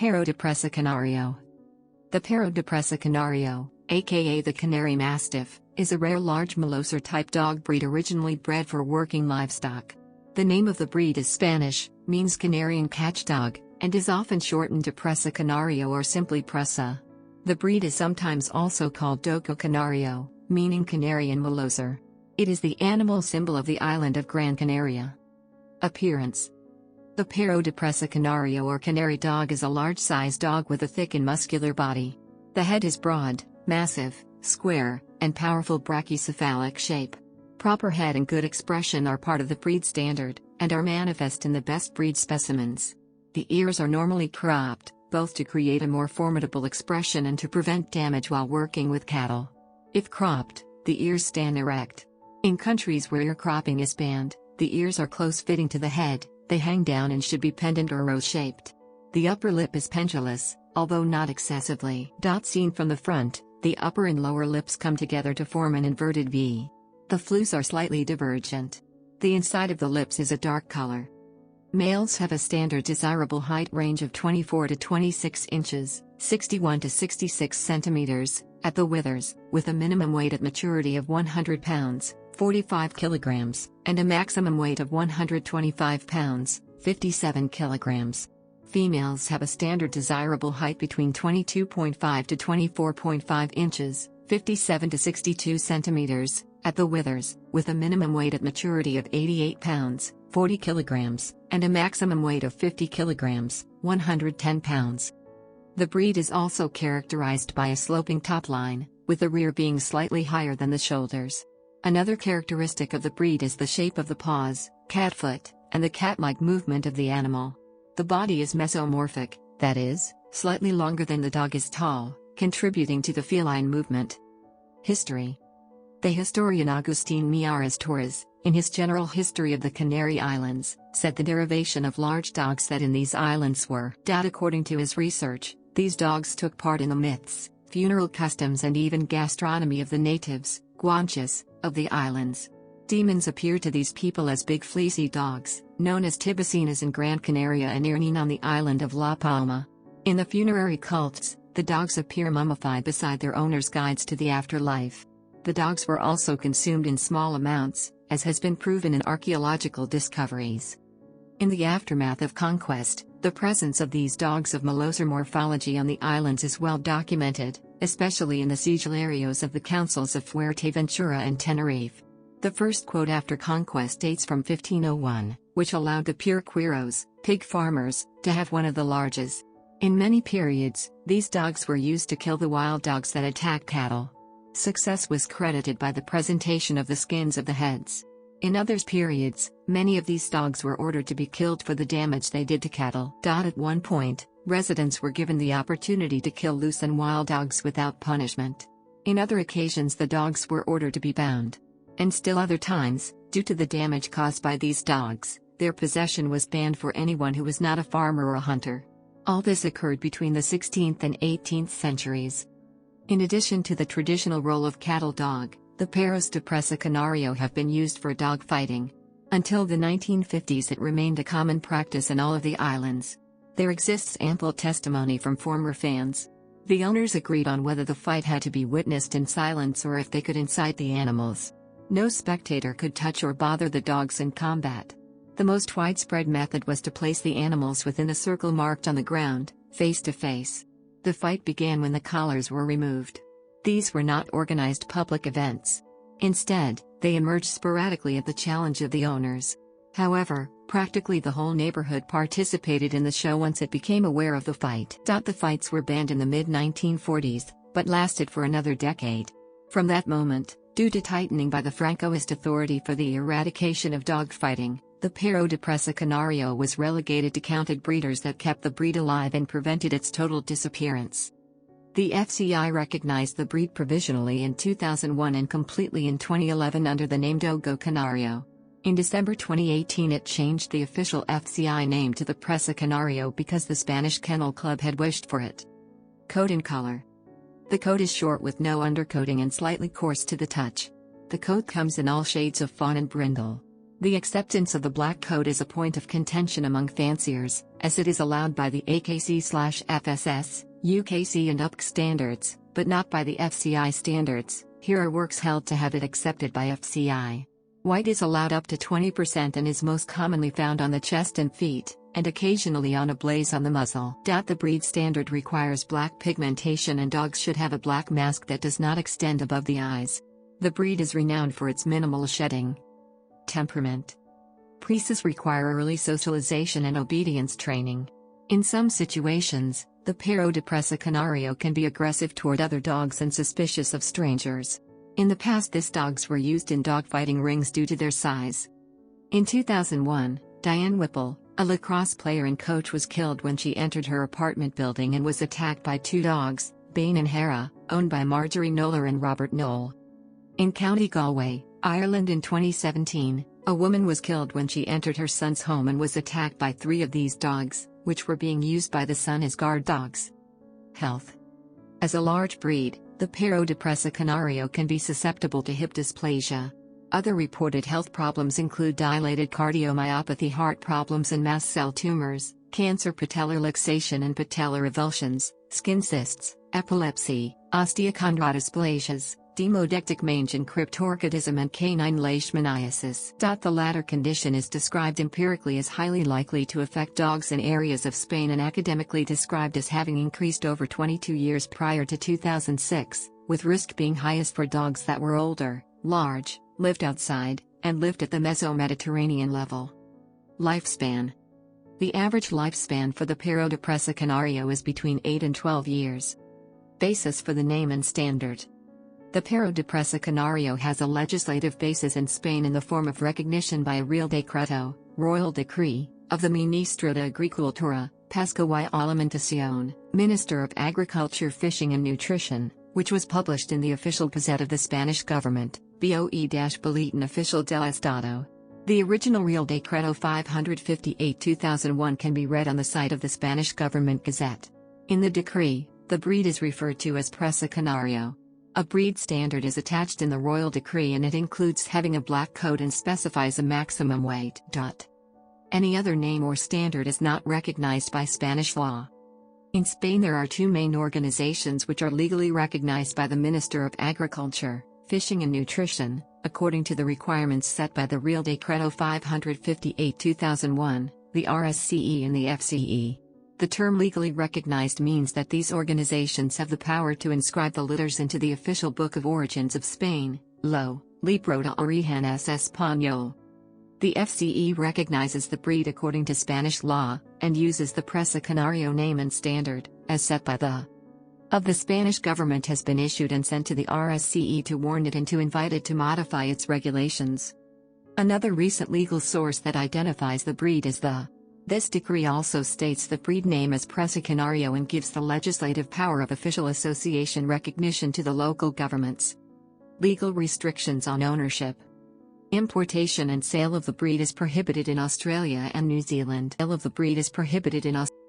Perro de Presa Canario. The Perro de Presa Canario, aka the Canary Mastiff, is a rare large Molosser-type dog breed originally bred for working livestock. The name of the breed is Spanish, means Canarian catchdog, and is often shortened to Presa Canario or simply Presa. The breed is sometimes also called Dogo Canario, meaning Canarian Molosser. It is the animal symbol of the island of Gran Canaria. Appearance. The Perro de Presa Canario or Canary dog is a large-sized dog with a thick and muscular body. The head is broad, massive, square, and powerful brachycephalic shape. Proper head and good expression are part of the breed standard, and are manifest in the best breed specimens. The ears are normally cropped, both to create a more formidable expression and to prevent damage while working with cattle. If cropped, the ears stand erect. In countries where ear cropping is banned, the ears are close-fitting to the head. They hang down and should be pendant or rose-shaped. The upper lip is pendulous, although not excessively. Seen from the front, the upper and lower lips come together to form an inverted V. The flews are slightly divergent. The inside of the lips is a dark color. Males have a standard desirable height range of 24 to 26 inches, 61 to 66 centimeters, at the withers, with a minimum weight at maturity of 100 pounds, 45 kilograms, and a maximum weight of 125 pounds, 57 kilograms. Females have a standard desirable height between 22.5 to 24.5 inches, 57 to 62 centimeters, at the withers, with a minimum weight at maturity of 88 pounds, 40 kilograms, and a maximum weight of 50 kilograms, 110 pounds. The breed is also characterized by a sloping top line, with the rear being slightly higher than the shoulders. Another characteristic of the breed is the shape of the paws, catfoot, and the cat-like movement of the animal. The body is mesomorphic, that is, slightly longer than the dog is tall, contributing to the feline movement. History. The historian Agustin Miares Torres, in his General History of the Canary Islands, said the derivation of large dogs that in these islands were. According to his research, these dogs took part in the myths, funeral customs and even gastronomy of the natives, Guanches, of the islands. Demons appear to these people as big fleecy dogs, known as tibucinas in Gran Canaria and Irnin on the island of La Palma. In the funerary cults, the dogs appear mummified beside their owners' guides to the afterlife. The dogs were also consumed in small amounts, as has been proven in archaeological discoveries. In the aftermath of conquest, the presence of these dogs of Molosser morphology on the islands is well documented, especially in the sigillarios of the councils of Fuerteventura and Tenerife. The first quote after conquest dates from 1501, which allowed the pure Quiros, pig farmers, to have one of the largest. In many periods, these dogs were used to kill the wild dogs that attack cattle. Success was credited by the presentation of the skins of the heads. In other periods, many of these dogs were ordered to be killed for the damage they did to cattle. At one point, residents were given the opportunity to kill loose and wild dogs without punishment. In other occasions the dogs were ordered to be bound. And still other times, due to the damage caused by these dogs, their possession was banned for anyone who was not a farmer or a hunter. All this occurred between the 16th and 18th centuries. In addition to the traditional role of cattle dog, the Perros de Presa Canario have been used for dog fighting. Until the 1950s it remained a common practice in all of the islands. There exists ample testimony from former fans. The owners agreed on whether the fight had to be witnessed in silence or if they could incite the animals. No spectator could touch or bother the dogs in combat. The most widespread method was to place the animals within a circle marked on the ground, face to face. The fight began when the collars were removed. These were not organized public events. Instead, they emerged sporadically at the challenge of the owners. However, practically the whole neighborhood participated in the show once it became aware of the fight. The fights were banned in the mid-1940s, but lasted for another decade. From that moment, due to tightening by the Francoist Authority for the Eradication of Dogfighting, the Perro de Presa Canario was relegated to counted breeders that kept the breed alive and prevented its total disappearance. The FCI recognized the breed provisionally in 2001 and completely in 2011 under the name Dogo Canario. In December 2018 it changed the official FCI name to the Presa Canario because the Spanish Kennel Club had wished for it. Coat and color. The coat is short with no undercoating and slightly coarse to the touch. The coat comes in all shades of fawn and brindle. The acceptance of the black coat is a point of contention among fanciers, as it is allowed by the AKC/FSS, UKC and UPC standards, but not by the FCI standards. Here are works held to have it accepted by FCI. White is allowed up to 20% and is most commonly found on the chest and feet, and occasionally on a blaze on the muzzle. The breed standard requires black pigmentation and dogs should have a black mask that does not extend above the eyes. The breed is renowned for its minimal shedding. Temperament. Pieces require early socialization and obedience training. In some situations, the Perro de Presa Canario can be aggressive toward other dogs and suspicious of strangers. In the past, these dogs were used in dogfighting rings due to their size. In 2001, Diane Whipple, a lacrosse player and coach, was killed when she entered her apartment building and was attacked by two dogs, Bane and Hera, owned by Marjorie Knoller and Robert Knoll. In County Galway, Ireland in 2017, a woman was killed when she entered her son's home and was attacked by three of these dogs, which were being used by the son as guard dogs. Health. As a large breed, the Perro de Presa Canario can be susceptible to hip dysplasia. Other reported health problems include dilated cardiomyopathy, heart problems and mast cell tumors, cancer, patellar luxation and patellar avulsions, skin cysts, epilepsy, osteochondrodysplasias, demodectic mange and cryptorchidism and canine leishmaniasis. The latter condition is described empirically as highly likely to affect dogs in areas of Spain and academically described as having increased over 22 years prior to 2006, with risk being highest for dogs that were older, large, lived outside, and lived at the Meso-Mediterranean level. Lifespan. The average lifespan for the Perro de Presa Canario is between 8 and 12 years. Basis for the name and standard. The Perro de Presa Canario has a legislative basis in Spain in the form of recognition by a Real Decreto, Royal Decree, of the Ministro de Agricultura, Pesca y Alimentación, Minister of Agriculture, Fishing and Nutrition, which was published in the Official Gazette of the Spanish government, BOE-Boletín Oficial del Estado. The original Real Decreto 558/2001 can be read on the site of the Spanish Government Gazette. In the decree, the breed is referred to as Presa Canario. A breed standard is attached in the royal decree and it includes having a black coat and specifies a maximum weight. Any other name or standard is not recognized by Spanish law. In Spain there are two main organizations which are legally recognized by the Minister of Agriculture, Fishing and Nutrition, according to the requirements set by the Real Decreto 558/2001, the RSCE and the FCE. The term legally recognized means that these organizations have the power to inscribe the litters into the official Book of Origins of Spain, Libro de Orígenes Español. The FCE recognizes the breed according to Spanish law, and uses the Presa Canario name and standard, as set by the Spanish government has been issued and sent to the RSCE to warn it and to invite it to modify its regulations. Another recent legal source that identifies the breed is This decree also states the breed name as Presa Canario and gives the legislative power of official association recognition to the local governments. Legal restrictions on ownership. Importation and sale of the breed is prohibited in Australia and New Zealand. Sale of the breed is prohibited in Australia.